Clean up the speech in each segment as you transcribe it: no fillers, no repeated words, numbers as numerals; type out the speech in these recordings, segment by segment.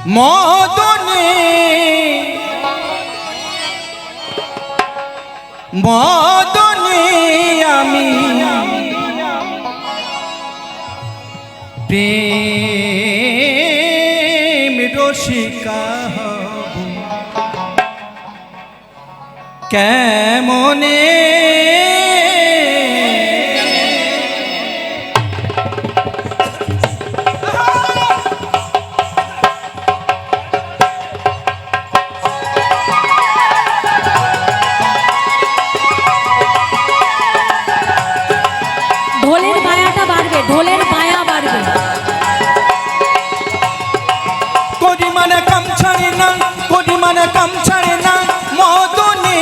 মদনে মদনে আমি প্রেম রসিকা হব কেমনে ঢোলের বায়াটা বাড়বে, ঢোলের বায়া বাড়বে। করিমানে কাম ছাড়ে না, করিমানে কাম ছাড়ে না, মদনে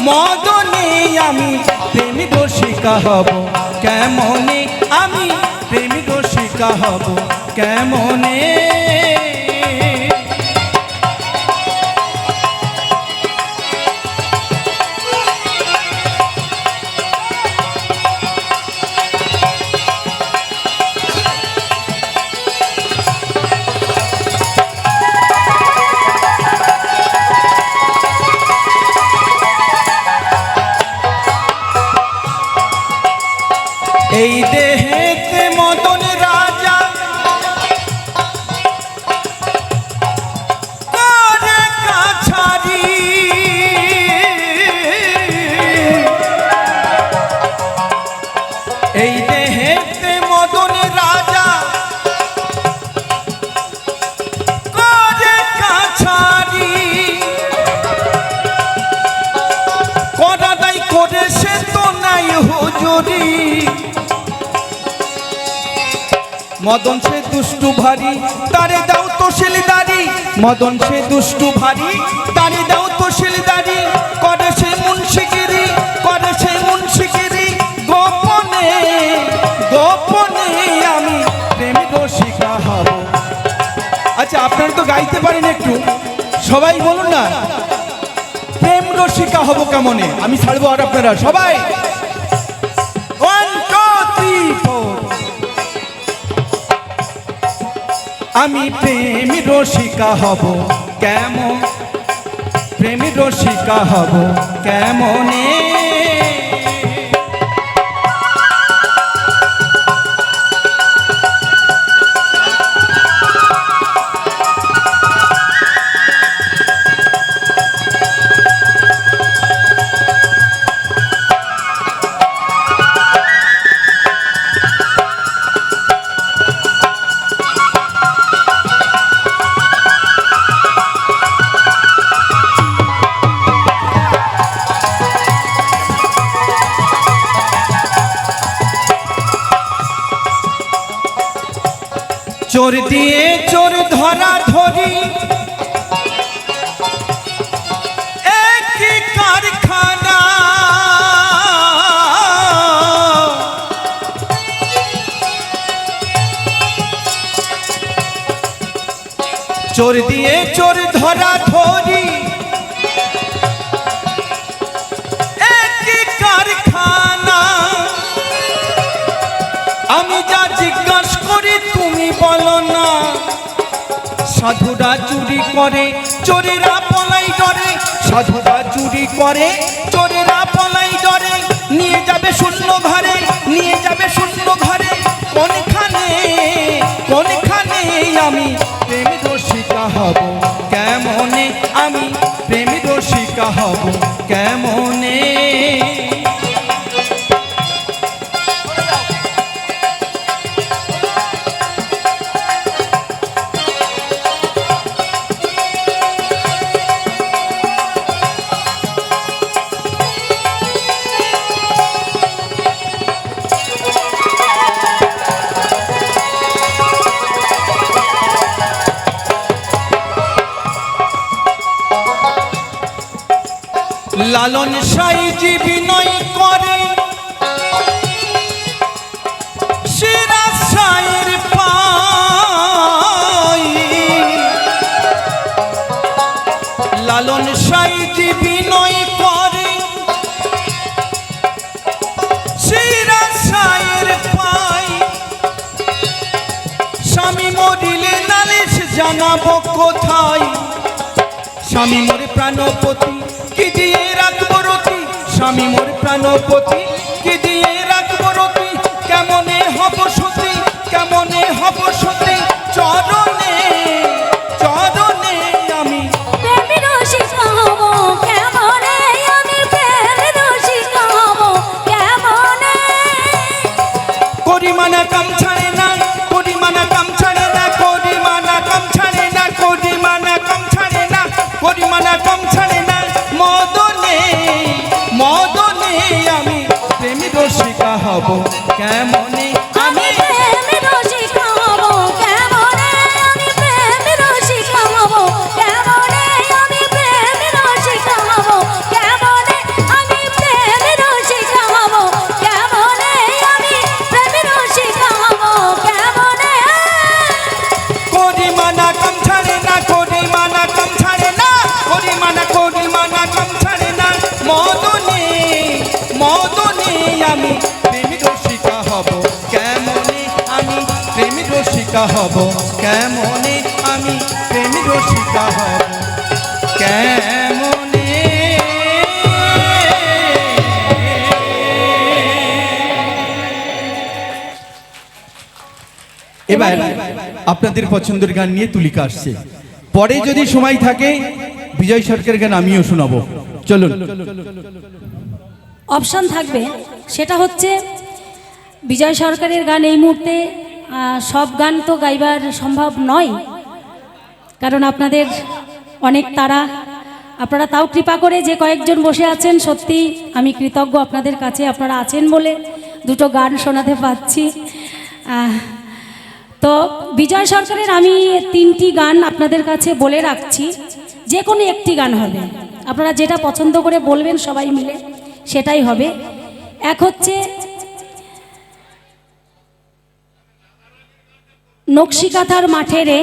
মদনে আমি প্রেমী রসিকা হব কেমনে, আমি প্রেমী রসিকা হব কেমনে। এই দেহেতে মদন রাজা করে কাছারি, এই দেহেতে মদন রাজা করে কাছারি, করা দায় করে সে তো নাই হুজুরি। মদন সে দুষ্টু ভারী তারে দাও তো শিলদারি, মদন সে দুষ্টু ভারী তারে দাও তো শিলদারি, করে সে মুন্সিগিরি, করে সে মুন্সিগিরি, গোপনে গোপনে আমি প্রেম রসিকা হব। আচ্ছা আপনারা তো গাইতে পারেন, একটু সবাই বলুন না প্রেম রসিকা হব কেমনে। আমি ছাড়বো আর আপনারা সবাই 1 2 3 4। আমি প্রেমী রসিকা হব কেমন, প্রেমী রসিকা হব কেমনে। চোর দিয়ে চোর ধরা ধরি একই কারখানা, চোর দিয়ে চোর ধরা ধরি একই কারখানা। আমি যা জিজ্ঞাসা করি তুমি বলো না, সাধুরা চুরি করে চোরেরা পলাই ডরে, সাধুরা চুরি করে চোরেরা পলাই ডরে, নিয়ে যাবে শূন্য ঘরে, নিয়ে যাবে শূন্য ঘরে, কোনখানে কোনখানে আমি প্রেম রসিকা হব কেমনে, আমি প্রেম রসিকা হব কেমনে। লালন সাইজি বিনয় করে সিরাজ সাইর পাই, লালন সাইজি বিনয় করে সিরাজ সাইর পাই, স্বামী মরিলে নালিশ যা জানাবো কোথায় স্বামী মোর প্রাণপতি কি দিয়ে রাখবো রতি স্বামী মোর প্রাণপতি কি দিয়ে রাখবো রতি কেমনে হব সতী কেমনে হব সতী চরণে চরণে আমি প্রেমী রসিকা হব কেমনে আমি প্রেমী রসিকা হব কেমনে করিমানা কাম ছাড়ে না করিমানা কাম ছাড়ে না করিমানা কাম ছাড়ে না করিমানা কাম ছাড়ে না করিমানা কাম ছাড়ে না মদনে মদনে আমি প্রেমী রসিকা হব কেমনে আমি প্রেমী রসিকা হব কেমনে আমি প্রেমী রসিকা হব কেমনে আমি প্রেমী রসিকা হব কেমনে আমি প্রেমী রসিকা হব কেমনে আমি প্রেমী রসিকা হব কেমনে করিমানা কাম ছাড়ে না করিমানা কাম ছাড়ে না করিমানা কাম ছাড়ে না মদনে মদনে আমি প্রেমী রসিকা হব কেমনে আমি প্রেমী রসিকা হব কেমনে আমি প্রেমী রসিকা হব কেমনে এবার আপনাদের পছন্দের গান নিয়ে তুলিকা আসছে পরে যদি সময় থাকে বিজয় সরকারের গান আমিও শোনাবো চলুন অপশন থাকবে সেটা হচ্ছে বিজয় সরকারের গান এই মুহূর্তে সব গান তো গাইবার সম্ভব নয় কারণ আপনাদের অনেক তাড়া আপনারা তাও কৃপা করে যে কয়েকজন বসে আছেন সত্যি আমি কৃতজ্ঞ আপনাদের কাছে আপনারা আছেন বলে দুটো গান শোনাতে পাচ্ছি তো বিজয় সরকারের আমি তিনটি গান আপনাদের কাছে বলে রাখছি যে কোনো একটি গান হবে আপনারা যেটা পছন্দ করে বলবেন সবাই মিলে সেটাই হবে এক হচ্ছে নকশিকাঁথার মাঠে রে